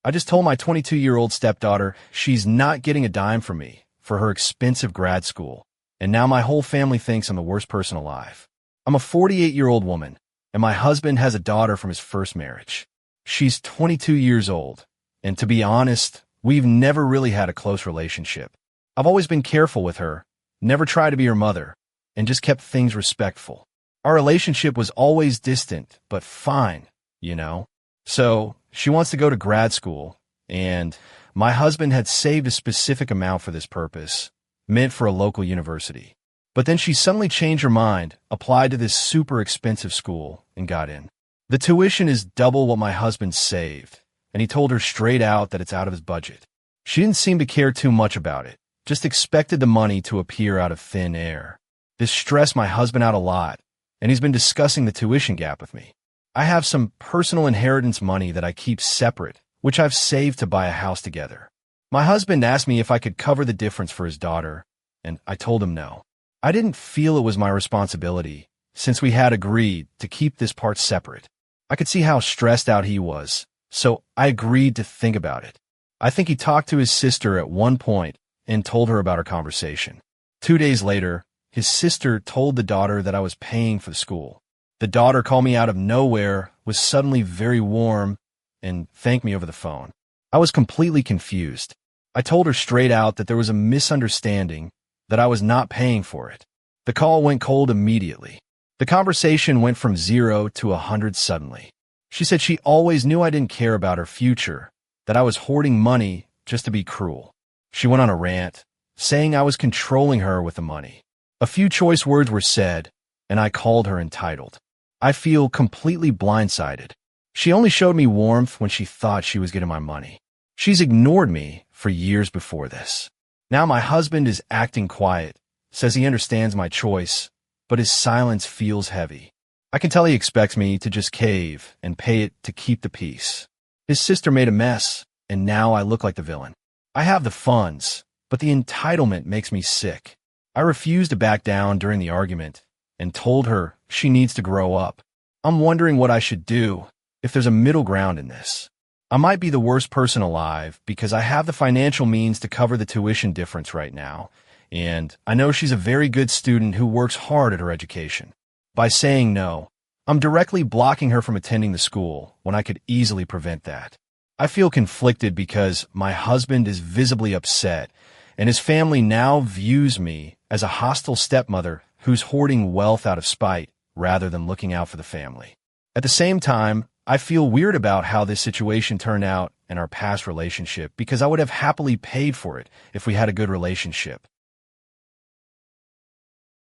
I just told my 22-year-old stepdaughter she's not getting a dime from me for her expensive grad school, and now my whole family thinks I'm the worst person alive. I'm a 48-year-old woman, and my husband has a daughter from his first marriage. She's 22 years old, and to be honest, we've never really had a close relationship. I've always been careful with her, never tried to be her mother, and just kept things respectful. Our relationship was always distant, but fine, you know? So, she wants to go to grad school, and my husband had saved a specific amount for this purpose, meant for a local university. But then she suddenly changed her mind, applied to this super expensive school, and got in. The tuition is double what my husband saved, and he told her straight out that it's out of his budget. She didn't seem to care too much about it, just expected the money to appear out of thin air. This stressed my husband out a lot, and he's been discussing the tuition gap with me. I have some personal inheritance money that I keep separate, which I've saved to buy a house together. My husband asked me if I could cover the difference for his daughter, and I told him no. I didn't feel it was my responsibility, since we had agreed to keep this part separate. I could see how stressed out he was, so I agreed to think about it. I think he talked to his sister at one point and told her about our conversation. 2 days later, his sister told the daughter that I was paying for the school. The daughter called me out of nowhere, was suddenly very warm, and thanked me over the phone. I was completely confused. I told her straight out that there was a misunderstanding, that I was not paying for it. The call went cold immediately. The conversation went from 0 to 100 suddenly. She said she always knew I didn't care about her future, that I was hoarding money just to be cruel. She went on a rant, saying I was controlling her with the money. A few choice words were said, and I called her entitled. I feel completely blindsided. She only showed me warmth when she thought she was getting my money. She's ignored me for years before this. Now my husband is acting quiet, says he understands my choice, but his silence feels heavy. I can tell he expects me to just cave and pay it to keep the peace. His sister made a mess, and now I look like the villain. I have the funds, but the entitlement makes me sick. I refused to back down during the argument and told her she needs to grow up. I'm wondering what I should do, if there's a middle ground in this. I might be the worst person alive because I have the financial means to cover the tuition difference right now, and I know she's a very good student who works hard at her education. By saying no, I'm directly blocking her from attending the school when I could easily prevent that. I feel conflicted because my husband is visibly upset, and his family now views me as a hostile stepmother who's hoarding wealth out of spite rather than looking out for the family. At the same time, I feel weird about how this situation turned out in our past relationship because I would have happily paid for it if we had a good relationship.